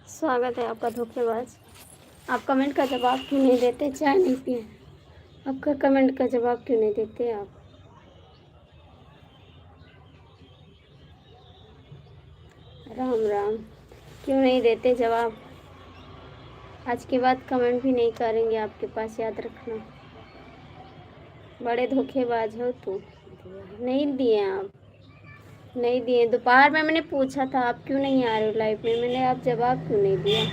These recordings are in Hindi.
स्वागत है आपका धोखेबाज। आप कमेंट का जवाब क्यों नहीं देते? चाय नहीं पिए? आपका कमेंट का जवाब क्यों नहीं देते आप? राम राम। क्यों नहीं देते जवाब? आज के बाद कमेंट भी नहीं करेंगे आपके पास, याद रखना। बड़े धोखेबाज हो तुम। नहीं दिए आप, नहीं दिए। दोपहर में मैंने पूछा था आप क्यों नहीं आ रहे हो लाइव में, मैंने आप जवाब क्यों नहीं दिया?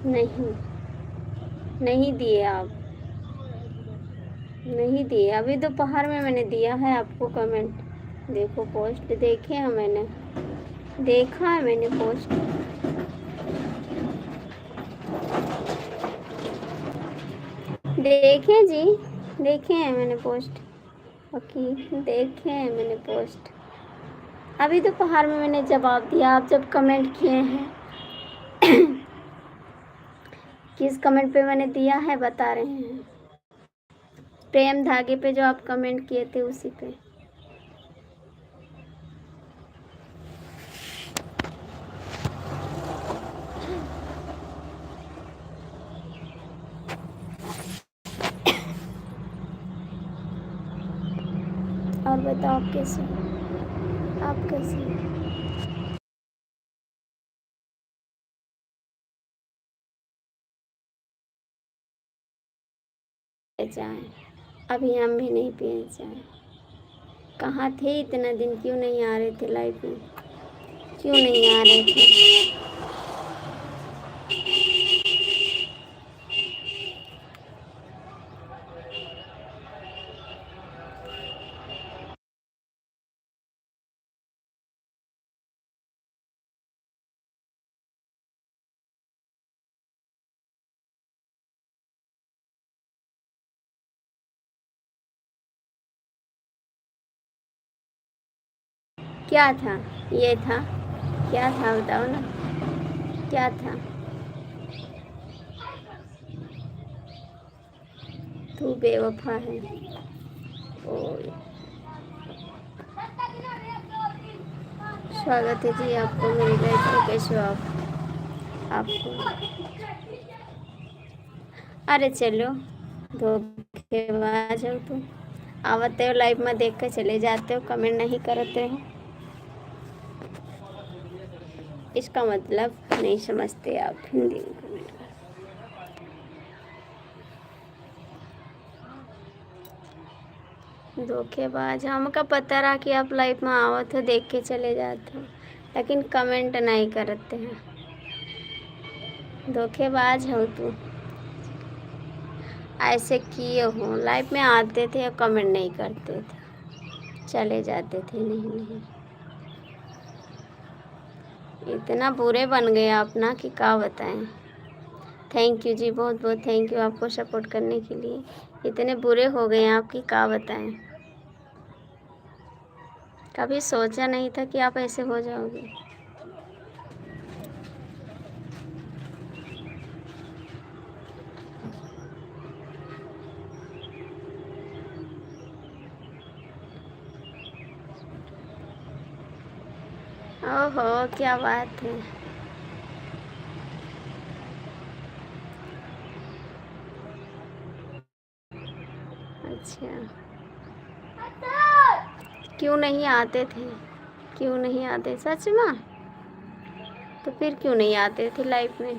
नहीं, नहीं दिए आप, नहीं दिए। अभी दोपहर में मैंने दिया है आपको कमेंट। देखो पोस्ट देखे हैं मैंने, देखा है मैंने पोस्ट। देखे जी, देखे हैं मैंने पोस्ट। ओके, देखे हैं मैंने पोस्ट। अभी दोपहर में मैंने जवाब दिया आप जब कमेंट किए हैं। किस कमेंट पे मैंने दिया है बता रहे हैं। प्रेम धागे पे जो आप कमेंट किए थे उसी पे। और बताओ आप कैसे हो? आप कैसे हो? चाय अभी हम भी नहीं पिए चाय। कहाँ थे इतना दिन? क्यों नहीं आ रहे थे लाइव में? क्यों नहीं आ रहे थे? क्या था? ये था? क्या था बताओ ना, क्या था? तू बेवफा है। ओ, स्वागत है जी आपको मेरी लाइफ में। कैसे हो आप? आपको अरे चलो, धोखेबाज हो तुम। आवते हो लाइव में देख कर चले जाते हो, कमेंट नहीं करते हो। इसका मतलब नहीं समझते आप हिंदी में कमेंट कर। धोखेबाज, हमका पता रहा कि आप लाइव में आवत हो, देख के चले जाते हो, लेकिन कमेंट नहीं करते हैं। धोखेबाज हो तू। ऐसे किए हो, लाइव में आते थे और कमेंट नहीं करते थे, चले जाते थे। नहीं नहीं, इतना बुरे बन गए आप ना कि क्या बताएं। थैंक यू जी, बहुत बहुत थैंक यू आपको सपोर्ट करने के लिए। इतने बुरे हो गए आप कि क्या बताएं। कभी सोचा नहीं था कि आप ऐसे हो जाओगे। ओहो, क्या बात है। अच्छा, क्यों नहीं आते थे? क्यों नहीं आते सच में? तो फिर क्यों नहीं आते थे लाइफ में?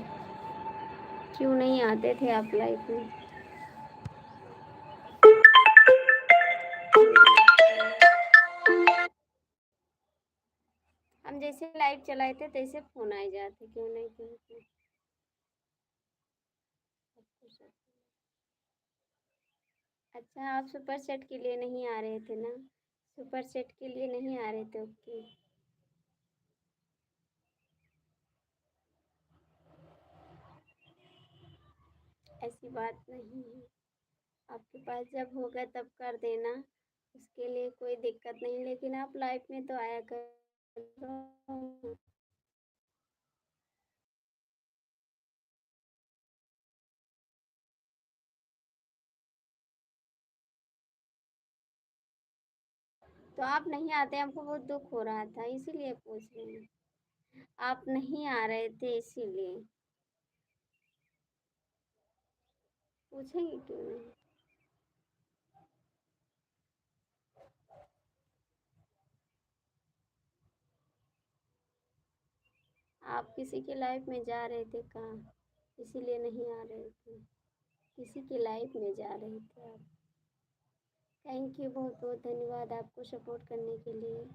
क्यों नहीं आते थे आप लाइफ में? हम जैसे लाइव चलाए थे तैसे फोन आ जाते, क्यों नहीं क्यों नहीं? अच्छा, आप सुपर सेट के लिए नहीं आ रहे थे ना? सुपर सेट के लिए नहीं आ रहे थे? ओके, ऐसी बात नहीं है। आपके पास जब होगा तब कर देना, उसके लिए कोई दिक्कत नहीं, लेकिन आप लाइफ में तो आया करो। तो आप नहीं आते, हमको बहुत दुख हो रहा था, इसीलिए पूछ रहे हैं। आप नहीं आ रहे थे इसीलिए। पूछेंगे क्यों नहीं? आप किसी की लाइफ में जा रहे थे कहाँ, इसीलिए नहीं आ रहे थे। किसी की लाइफ में जा रहे थे आप। थैंक यू, बहुत बहुत धन्यवाद आपको सपोर्ट करने के लिए।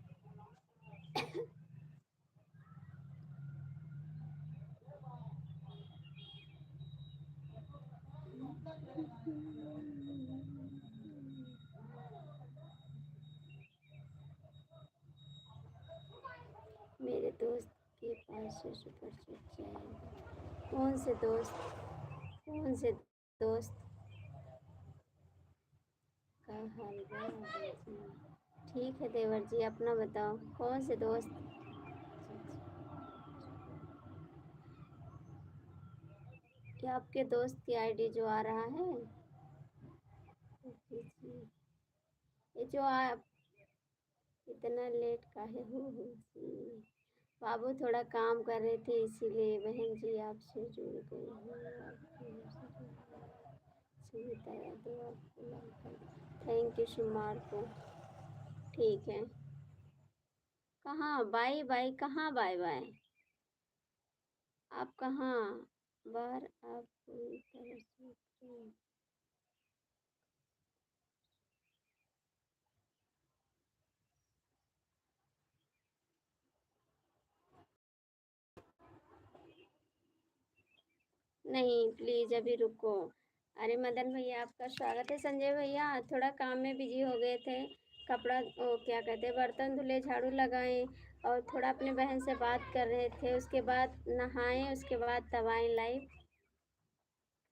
मेरे दोस्त के पास से सुपर चैट जाएगा। कौन से दोस्त? कौन से दोस्त का हाल बा? ठीक है देवर जी, अपना बताओ कौन से दोस्त? क्या आपके दोस्त की आईडी जो आ रहा है? ये जो आप इतना लेट काहे हो जी? बाबू थोड़ा काम कर रहे थे इसीलिए। बहन जी आपसे जुड़ गई हूँ, बताया दो आपको। थैंक यू शुमार को। ठीक है। कहाँ बाय बाय? कहाँ बाय बाय? आप कहाँ? बाहर आप पूरी तरह से नहीं, प्लीज अभी रुको। अरे मदन भैया आपका स्वागत है। संजय भैया थोड़ा काम में बिजी हो गए थे। कपड़ा ओ क्या कहते हैं, बर्तन धुले, झाड़ू लगाए और थोड़ा अपने बहन से बात कर रहे थे। उसके बाद नहाए, उसके बाद तब आए लाइव।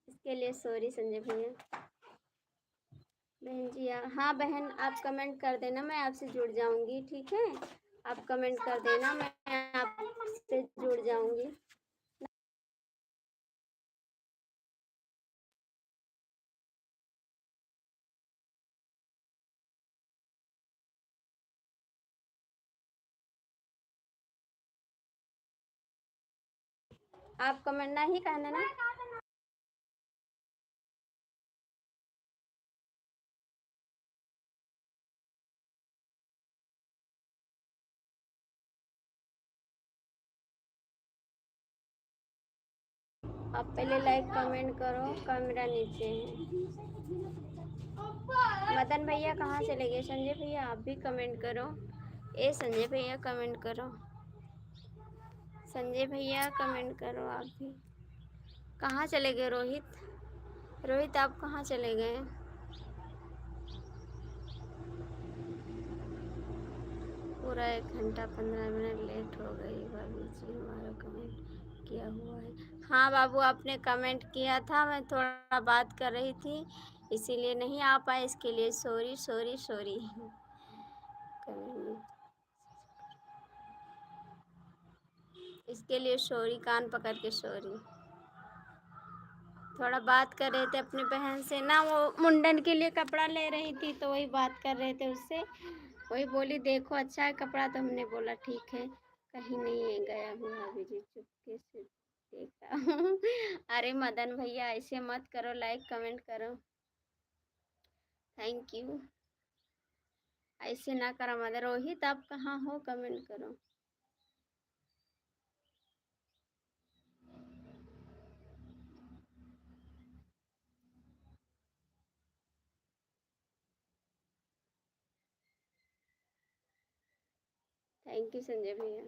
इसके लिए सॉरी संजय भैया। बहन जी हाँ बहन, आप कमेंट कर देना, मैं आपसे जुड़ जाऊंगी। ठीक है, आप कमेंट कर देना, मैं आपसे जुड़ जाऊंगी। आप कमेंट नहीं कहना ना। आप पहले लाइक कमेंट करो, कैमरा नीचे है। मदन भैया कहाँ चले गए? संजय भैया आप भी कमेंट करो। ए संजय भैया कमेंट करो। संजय भैया कमेंट करो आप भी। कहाँ चले गए रोहित? रोहित आप कहाँ चले गए? पूरा 1 घंटा 15 मिनट लेट हो गई भाभी जी, हमारा कमेंट किया हुआ है। हाँ बाबू, आपने कमेंट किया था, मैं थोड़ा बात कर रही थी इसीलिए नहीं आ पाए। इसके लिए सॉरी सॉरी सॉरी। इसके लिए सॉरी, कान पकड़ के सॉरी। थोड़ा बात कर रहे थे अपनी बहन से ना, वो मुंडन के लिए कपड़ा ले रही थी तो वही बात कर रहे थे उससे। वही बोली देखो अच्छा है कपड़ा, तो हमने बोला ठीक है। कहीं नहीं गया हूँ अभी जी, चुपके से देखा। अरे मदन भैया ऐसे मत करो, लाइक कमेंट करो। Thank you. ऐसे ना करो मदन। रोहित आप कहाँ हो? कमेंट करो। थैंक यू संजय भैया।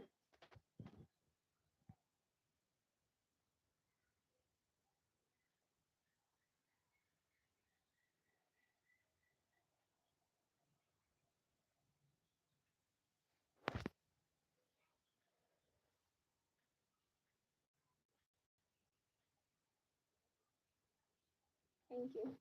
Thank you.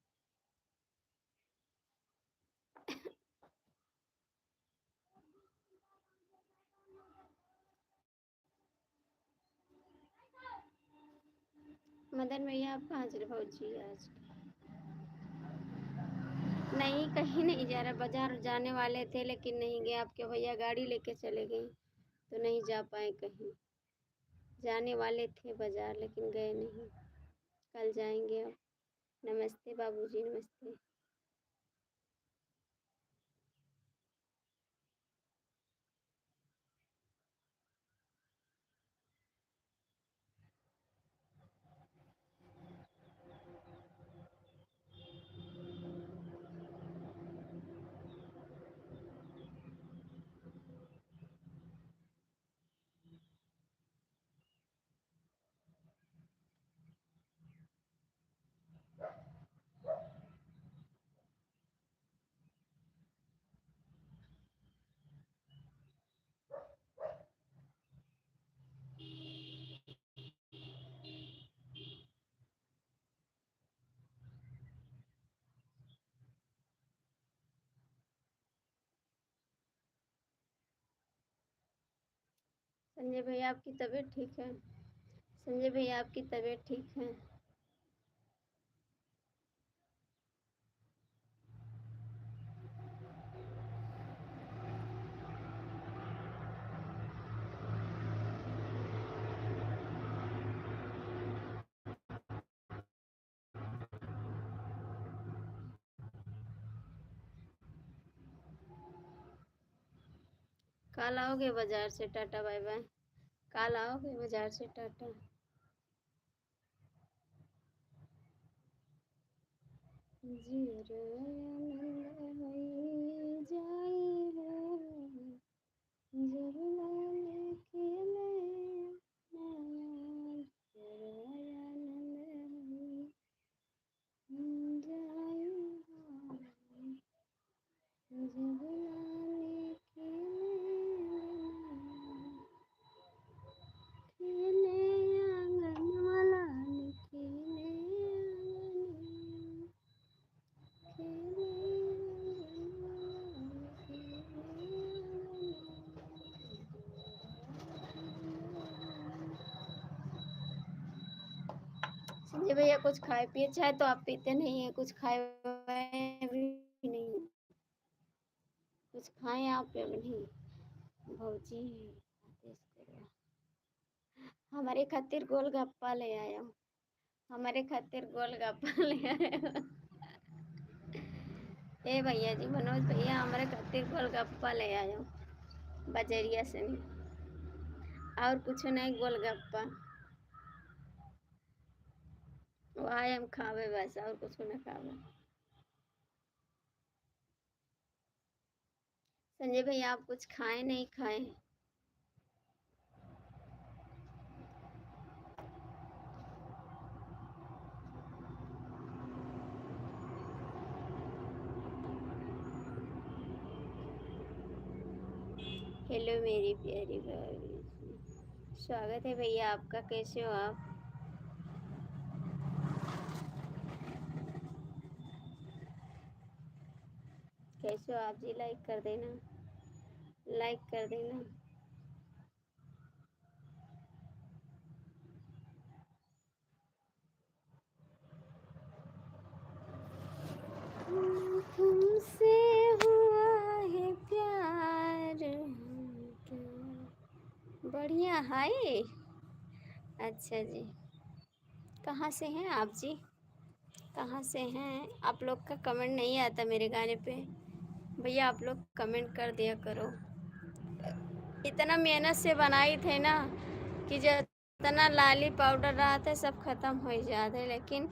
मदन भैया आप कहाँ चले? भाजी आज नहीं, कहीं नहीं जा रहा। बाजार जाने वाले थे लेकिन नहीं गए। आपके भैया गाड़ी लेके चले गए तो नहीं जा पाए कहीं। जाने वाले थे बाज़ार लेकिन गए नहीं, कल जाएंगे अब। नमस्ते बाबूजी, नमस्ते। संजय भैया आपकी तबीयत ठीक है? संजय भैया आपकी तबीयत ठीक है? कल आओगे बाज़ार से? Ta-ta bye bye. कल आओगे बाज़ार से? टाटा। जीरो आनंद होई जाई रे, जरुलाल खेले नायार, जरो आनंद होई जाई रे, जरुलाल खेले आंगन वाला खेले आंगन संजय भैया कुछ खाए पिए? चाय तो आप पीते नहीं है, कुछ खाए वाए भी नहीं? कुछ खाएं आप या नहीं? भौजी आदेश करो। हमारे खातिर गोलगप्पा ले आया हूँ। हमारे खातिर गोलगप्पा ले आया हूँ। ए भैया जी, मनोज भैया हमारे खातिर गोलगप्पा ले आया हूँ बजरिया से नहीं, और कुछ नहीं, गोलगप्पा वो आए हम खावे बस, और कुछ ना खावे। संजय भैया आप कुछ खाए नहीं खाए? हेलो मेरी प्यारी भाभी, स्वागत है भैया आपका। कैसे हो आप? कैसे हो आप जी? लाइक कर देना, लाइक कर देना। तुमसे हुआ है प्यार हमको। बढ़िया हाय। अच्छा जी, कहाँ से हैं आप जी? कहाँ से हैं आप? लोग का कमेंट नहीं आता मेरे गाने पे। भैया आप लोग कमेंट कर दिया करो। इतना मेहनत से बनाई थे ना कि जितना लाली पाउडर रहा था सब खत्म हो जाते, लेकिन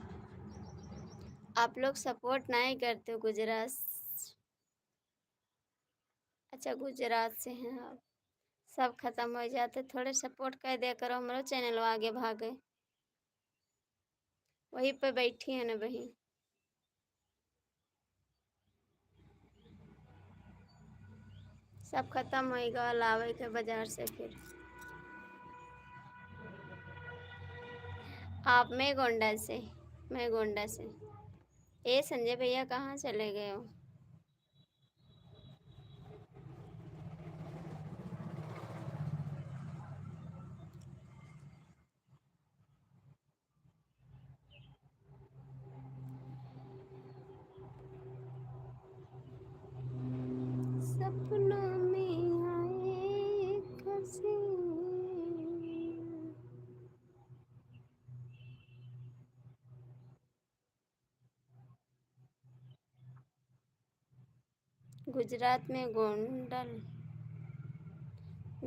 आप लोग सपोर्ट नहीं करते हो। गुजरात, अच्छा गुजरात से हैं आप। सब खत्म हो जाते, थोड़े सपोर्ट कर दिया करो, हमारा चैनल आगे भागे। वहीं पे बैठी है ना बहन। सब खत्म होएगा लावे के बाजार से फिर। आप? मैं गोंडा से, मैं गोंडा से। ए संजय भैया कहाँ चले गए हो? सपनों में आए एक हसीन, गुजरात में गोंडल,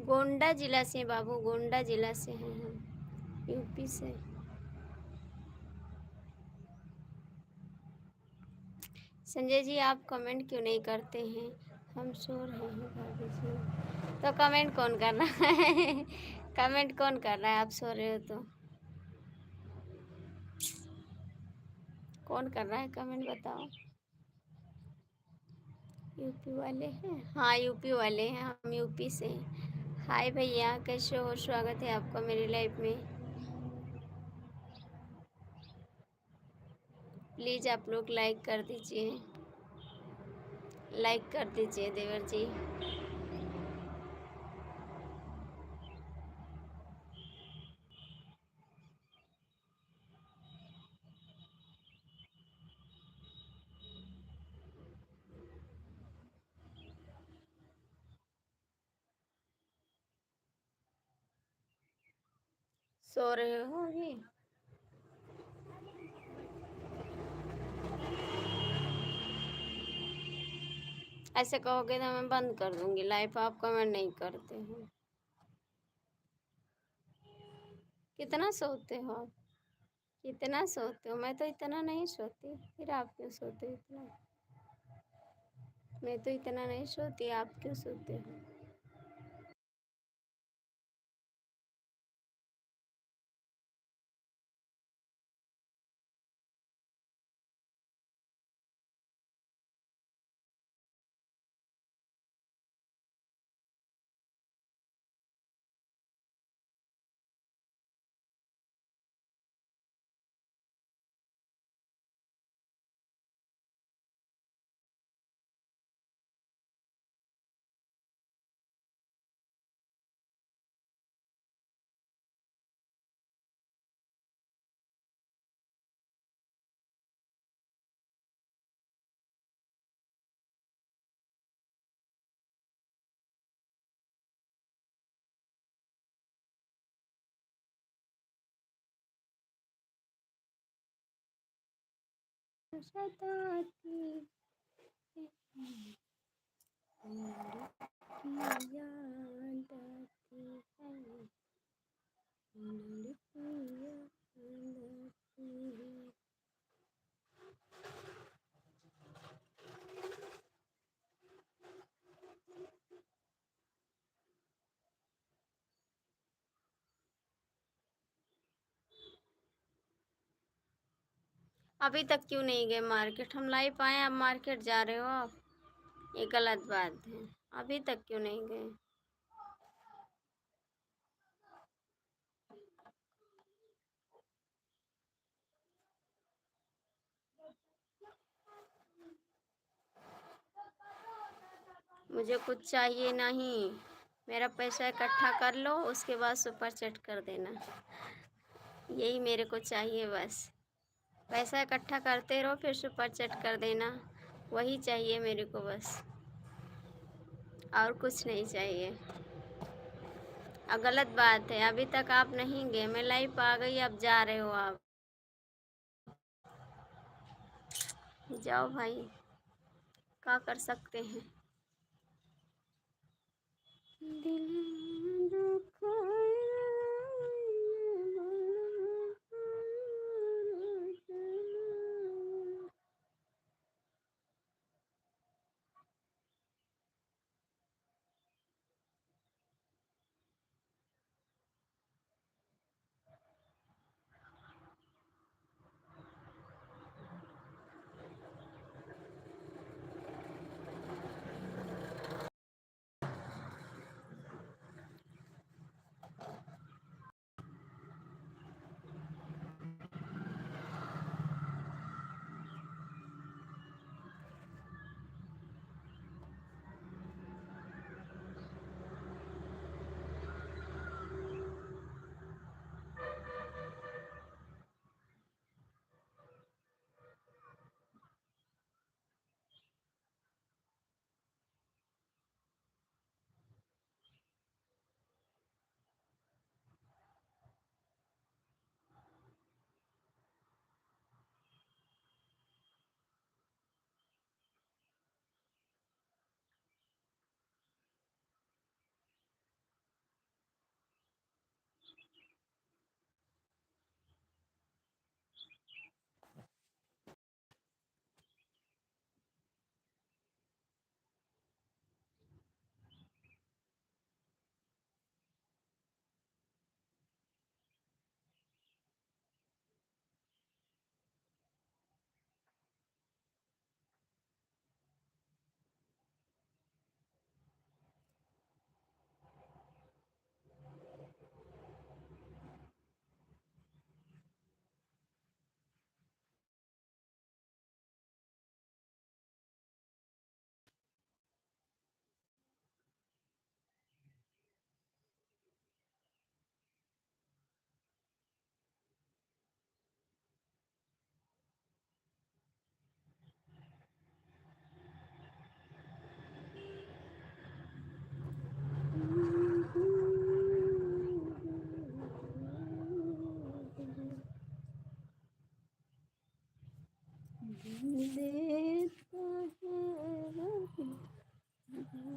गोंडा जिला से बाबू, गोंडा जिला से हैं हम, यूपी से। संजय जी आप कमेंट क्यों नहीं करते हैं? हम सो रहे हैं भाभी जी। तो कमेंट कौन कर रहा है? कमेंट कौन कर रहा है? आप सो रहे हो तो कौन कर रहा है कमेंट बताओ? यूपी वाले हैं? हाँ यूपी वाले हैं, हम यूपी से हैं। हाय भैया कैसे हो? स्वागत है आपका मेरी लाइफ में। प्लीज़ आप लोग लाइक कर दीजिए, लाइक कर दीजिए देवर जी। सो रहे हो अभी? ऐसे कहोगे तो मैं बंद कर दूंगी लाइव, आप कमेंट नहीं करते हो। कितना सोते हो आप? कितना सोते हो? मैं तो इतना नहीं सोती, फिर आप क्यों सोते हो इतना? मैं तो इतना नहीं सोती, आप क्यों सोते हो? सताती है, लड़की याद आती है, लड़की याद आती है। अभी तक क्यों नहीं गए मार्केट? हम लाइव आए, आप मार्केट जा रहे हो आप? ये गलत बात है। अभी तक क्यों नहीं गए? मुझे कुछ चाहिए नहीं, मेरा पैसा इकट्ठा कर लो, उसके बाद सुपर चैट कर देना, यही मेरे को चाहिए बस। पैसा इकट्ठा करते रहो फिर सुपर चैट कर देना, वही चाहिए मेरे को बस, और कुछ नहीं चाहिए। और गलत बात है, अभी तक आप नहीं गए, मैं लाइव आ गई, अब जा रहे हो आप? जाओ भाई, क्या कर सकते हैं। दिल दुखाया।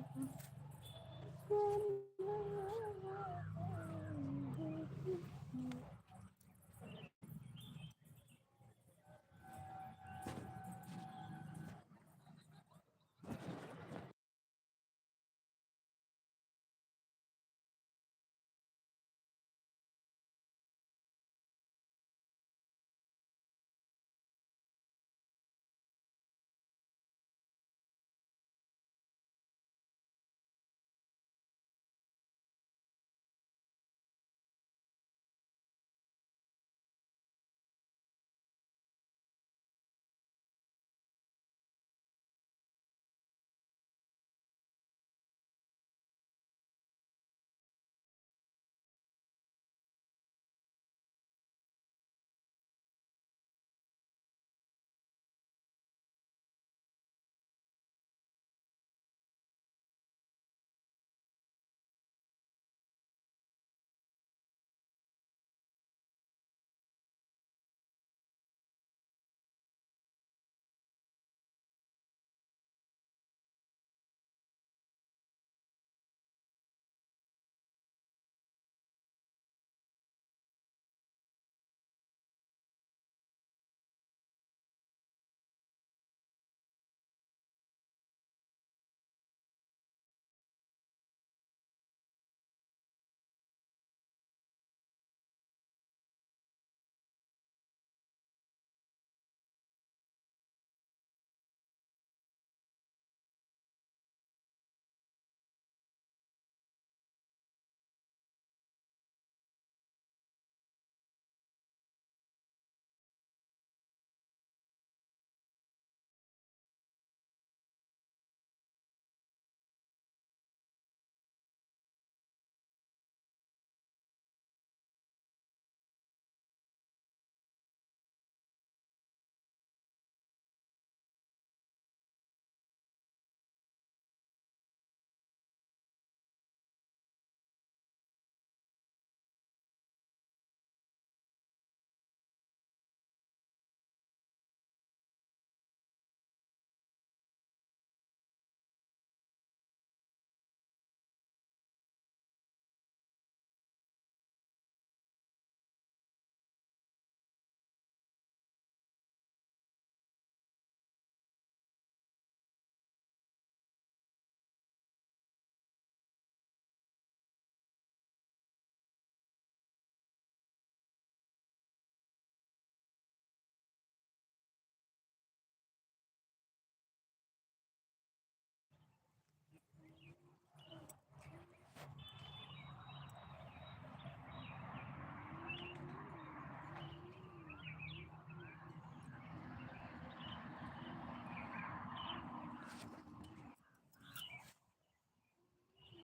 हाँ।